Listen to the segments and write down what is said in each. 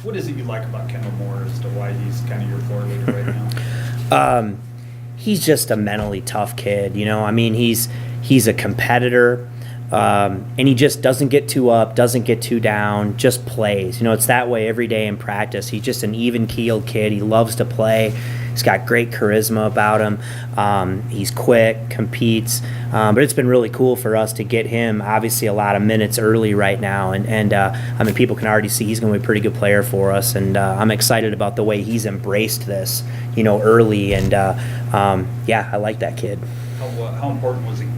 What is it you like about Kendall Moore as to why he's kind of your floor leader right now? He's just a mentally tough kid. I mean, he's a competitor, and he just doesn't get too up, doesn't get too down, just plays. It's that way every day in practice. He's just an even-keeled kid. He loves to play. He's got great charisma about him. He's quick, competes. But it's been really cool for us to get him, obviously, a lot of minutes early right now. And I mean, people can already see he's going to be a pretty good player for us. And I'm excited about the way he's embraced this, early. And, yeah, I like that kid. How important was it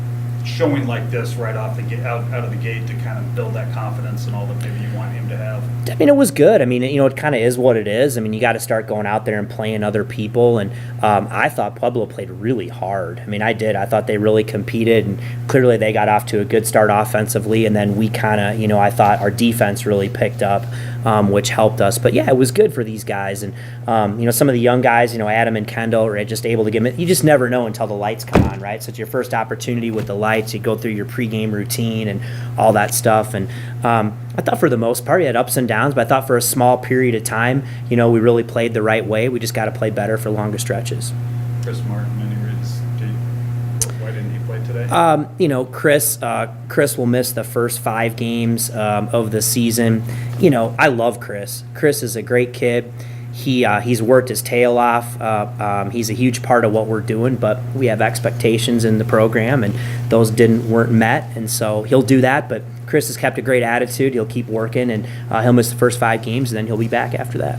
showing like this right off the out of the gate to kind of build that confidence and all that maybe you want him to have? I mean, it was good. I mean, it kind of is what it is. I mean, you got to start going out there and playing other people. And I thought Pueblo played really hard. I mean, I did. I thought they really competed, and clearly they got off to a good start offensively. And then we kind of, I thought our defense really picked up, which helped us. But yeah, it was good for these guys. And some of the young guys, Adam and Kendall, are just able to give it. You just never know until the lights come on, right? So it's your first opportunity with the lights. You go through your pregame routine and all that stuff. And I thought for the most part, he had ups and downs, but I thought for a small period of time, we really played the right way. We just got to play better for longer stretches. Chris Martin, why didn't he play today? Chris will miss the first 5 games of the season. I love Chris. Chris is a great kid. He's worked his tail off. He's a huge part of what we're doing, but we have expectations in the program, and those weren't met, and so he'll do that. But Chris has kept a great attitude. He'll keep working, and he'll miss the first 5 games, and then he'll be back after that.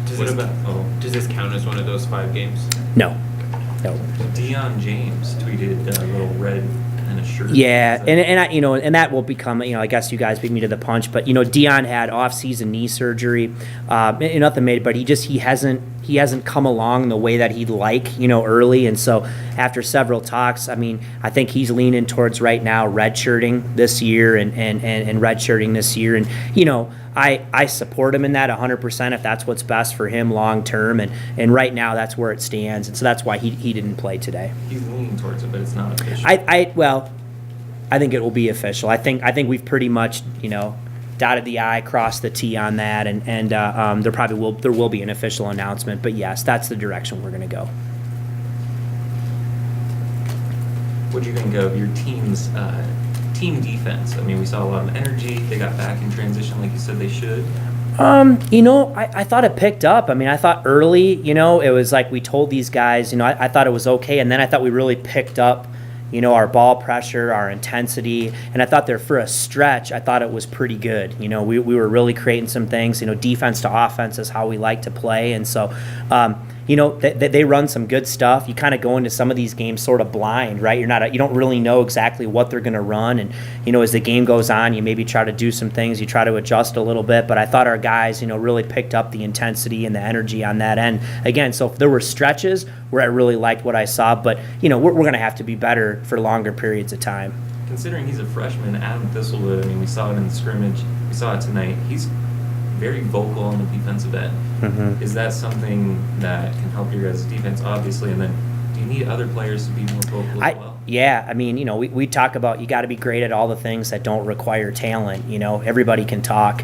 Does this count as one of those 5 games? No. Deion James tweeted a little red kind of shirt. Yeah, and that will become, I guess you guys beat me to the punch, but Deion had off-season knee surgery, nothing made, but he hasn't come along the way that he'd like, early, and so after several talks, I mean, I think he's leaning towards right now redshirting this year and redshirting this year, and I support him in that 100% if that's what's best for him long term, and right now that's where it stands, and so that's why he didn't play today. He's leaning towards it, but it's not official. I think it will be official. I think we've pretty much dotted the I, crossed the T on that, and there will be an official announcement. But yes, that's the direction we're going to go. What do you think of your team's team defense? I mean, we saw a lot of energy. They got back in transition like you said they should. I thought it picked up. I mean, I thought early, it was like we told these guys, I thought it was okay, and then I thought we really picked up our ball pressure, our intensity, and I thought there for a stretch, I thought it was pretty good. We were really creating some things. Defense to offense is how we like to play, and so they run some good stuff. You kind of go into some of these games sort of blind, right? You don't really know exactly what they're going to run, and as the game goes on, you maybe try to do some things, you try to adjust a little bit. But I thought our guys, really picked up the intensity and the energy on that end. Again, so there were stretches where I really liked what I saw, but we're going to have to be better for longer periods of time. Considering he's a freshman, Adam Thistlewood, I mean, we saw it in the scrimmage, we saw it tonight. He's very vocal on the defensive end. Mm-hmm. Is that something that can help your guys' defense, obviously? And then do you need other players to be more vocal as well? Yeah, I mean, we talk about you got to be great at all the things that don't require talent. Everybody can talk.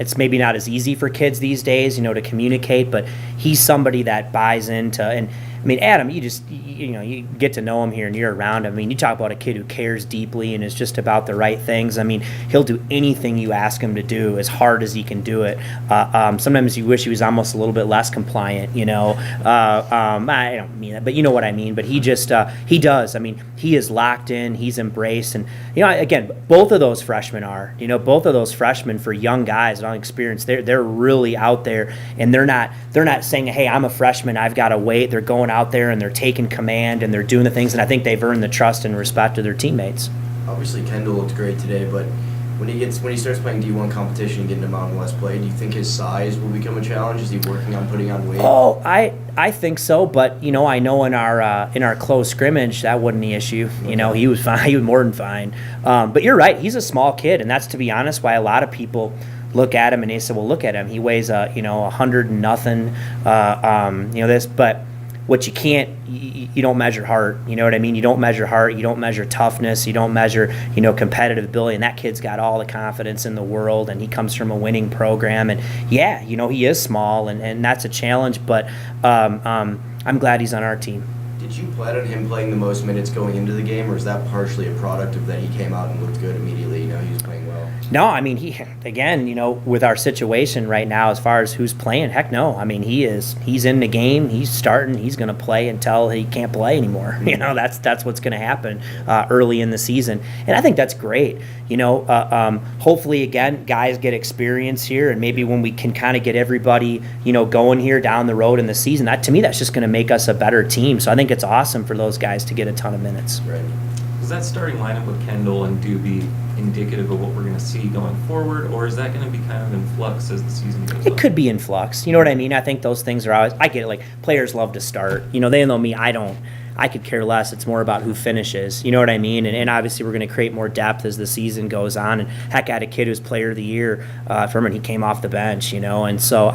It's maybe not as easy for kids these days, to communicate, but he's somebody that buys into, and I mean, Adam, you get to know him here and you're around him. I mean, you talk about a kid who cares deeply and is just about the right things. I mean, he'll do anything you ask him to do as hard as he can do it. Sometimes you wish he was almost a little bit less compliant, I don't mean that, but you know what I mean. But he just, he does. I mean, he is locked in, he's embraced. And, again, both of those freshmen are, both of those freshmen for young guys and experience, they're really out there, and they're not saying, hey, I'm a freshman, I've got to wait. They're going out there and they're taking command and they're doing the things, and I think they've earned the trust and respect of their teammates. Obviously, Kendall looked great today, but when he starts playing D1 competition and getting a Mountain West play, do you think his size will become a challenge? Is he working on putting on weight? Oh, I think so, but I know in our close scrimmage that wasn't the issue. Okay. He was fine. He was more than fine. But you're right. He's a small kid, and that's, to be honest, why a lot of people look at him and they say, well, look at him. He weighs 100 and nothing. This, but what you can't, you don't measure heart. You know what I mean? You don't measure heart. You don't measure toughness. You don't measure, competitive ability. And that kid's got all the confidence in the world, and he comes from a winning program. And yeah, he is small, and that's a challenge. But I'm glad he's on our team. Did you plan on him playing the most minutes going into the game, or is that partially a product of that he came out and looked good immediately? He was playing well. No, I mean, with our situation right now, as far as who's playing, heck no. I mean, he's in the game, he's starting, he's going to play until he can't play anymore. That's what's going to happen early in the season. And I think that's great. Hopefully, again, guys get experience here, and maybe when we can kind of get everybody, going here down the road in the season, to me, that's just going to make us a better team. So I think it's awesome for those guys to get a ton of minutes. Right. Is that starting lineup with Kendall and Doobie indicative of what we're going to see going forward, or is that going to be kind of in flux as the season goes on? It could be in flux. You know what I mean? I think those things are always, I get it, like players love to start. They know me, I don't. I could care less. It's more about who finishes. You know what I mean? And obviously we're going to create more depth as the season goes on. And heck, I had a kid who's player of the year from when he came off the bench, and so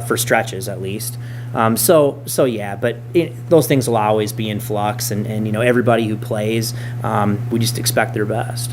for stretches at least. So yeah, but those things will always be in flux, and everybody who plays, we just expect their best.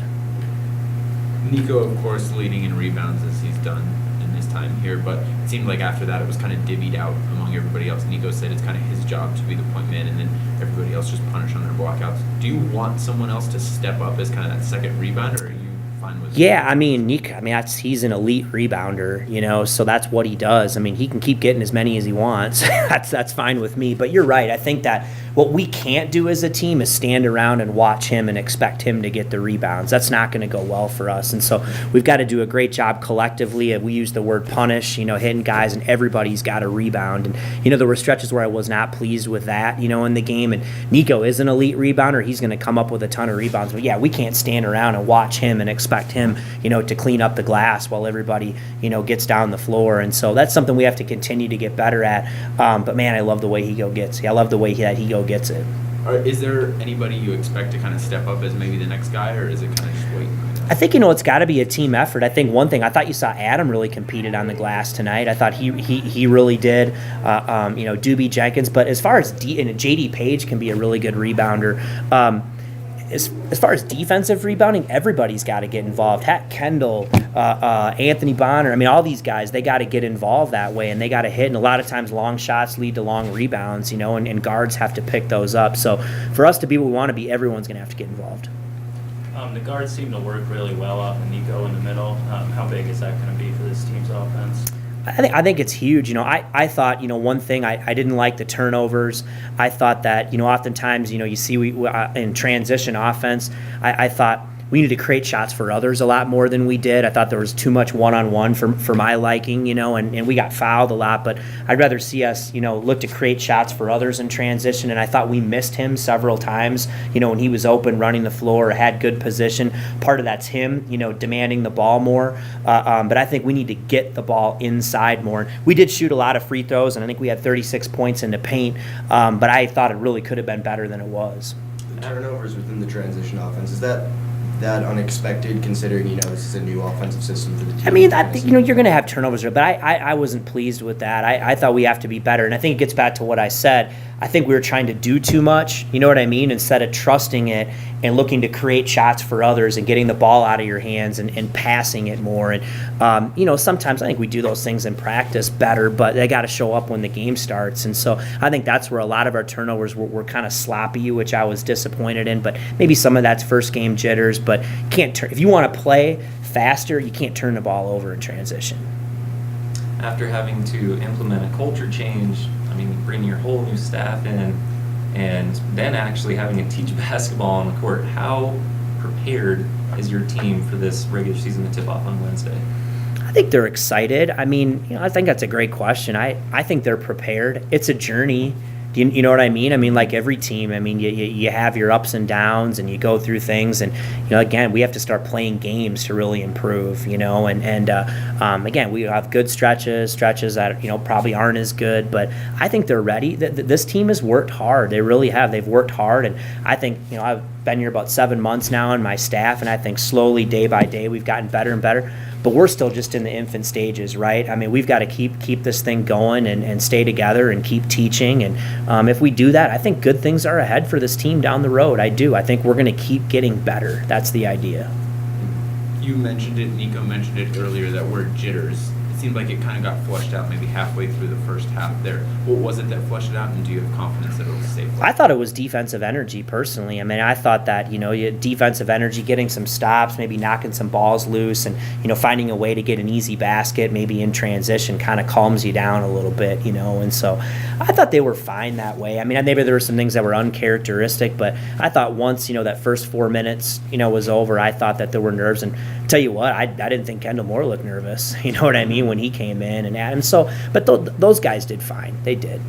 Niko, of course, leading in rebounds as he's done in his time here, but it seemed like after that it was kind of divvied out among everybody else. Niko said it's kind of his job to be the point man, and then everybody else just punished on their walkouts. Do you want someone else to step up as kind of that second rebounder, or are you fine with Yeah, I mean, Niko, he's an elite rebounder, so that's what he does. I mean, he can keep getting as many as he wants. That's fine with me. But you're right. I think that what we can't do as a team is stand around and watch him and expect him to get the rebounds. That's not going to go well for us. And so we've got to do a great job collectively. We use the word punish, hitting guys, and everybody's got to rebound. And, there were stretches where I was not pleased with that, in the game. And Niko is an elite rebounder. He's going to come up with a ton of rebounds. But, yeah, we can't stand around and watch him and expect him, to clean up the glass while everybody, gets down the floor. And so that's something we have to continue to get better at. But, man, I love the way he gets it. I love the way that he gets it. Is there anybody you expect to kind of step up as maybe the next guy, or is it kind of just wait? I think, it's got to be a team effort. I think one thing, I thought you saw Adam really competed on the glass tonight. I thought he really did, Doobie Jenkins. But as far as J.D. Page can be a really good rebounder. As far as defensive rebounding, everybody's got to get involved. Heck, Kendall, Anthony Bonner, all these guys, they got to get involved that way, and they got to hit. And a lot of times long shots lead to long rebounds, and guards have to pick those up. So for us to be what we want to be, everyone's going to have to get involved. The guards seem to work really well off of Niko in the middle. How big is that going to be for this team's offense? I think it's huge. I thought, one thing, I didn't like the turnovers. I thought that, oftentimes, you see in transition offense, I thought we need to create shots for others a lot more than we did. I thought there was too much one-on-one for my liking, and we got fouled a lot. But I'd rather see us, look to create shots for others in transition. And I thought we missed him several times, when he was open, running the floor, had good position. Part of that's him, demanding the ball more. But I think we need to get the ball inside more. We did shoot a lot of free throws, and I think we had 36 points in the paint. But I thought it really could have been better than it was. The turnovers within the transition offense, is that unexpected, considering this is a new offensive system for the team? I think you're going to have turnovers, but I wasn't pleased with that. I thought we have to be better, and I think it gets back to what I said. I think we were trying to do too much, you know what I mean, instead of trusting it and looking to create shots for others and getting the ball out of your hands and passing it more. And sometimes I think we do those things in practice better, but they got to show up when the game starts. And so I think that's where a lot of our turnovers were kind of sloppy, which I was disappointed in. But maybe some of that's first game jitters. But if you want to play faster, you can't turn the ball over in transition. After having to implement a culture change, bring your whole new staff in, and then actually having to teach basketball on the court, how prepared is your team for this regular season to tip off on Wednesday? I think they're excited. I think that's a great question. I think they're prepared. It's a journey. You know what I mean? Like every team, you have your ups and downs, and you go through things, and again, we have to start playing games to really improve. Again, we have good stretches that probably aren't as good, but I think they're ready. This team has worked hard. They really have. They've worked hard, and I think I've been here about 7 months now, and my staff, and I think slowly, day by day, we've gotten better and better. but we're still just in the infant stages, right? I mean, we've got to keep this thing going and stay together and keep teaching. And if we do that, I think good things are ahead for this team down the road. I do. I think we're going to keep getting better. That's the idea. You mentioned it, Niko mentioned it earlier, that word jitters. It seemed like it kind of got flushed out maybe halfway through the first half there. What was it that flushed it out, and do you have confidence that it'll stay flushed? I thought it was defensive energy, personally. I mean, I thought that, you had defensive energy, getting some stops, maybe knocking some balls loose, and, finding a way to get an easy basket, maybe in transition, kind of calms you down a little bit, and so I thought they were fine that way. I mean, maybe there were some things that were uncharacteristic, but I thought once, that first 4 minutes, was over, I thought that there were nerves, and tell you what, I didn't think Kendall Moore looked nervous, you know what I mean, when he came in, and Adam, so, but those guys did fine. They did.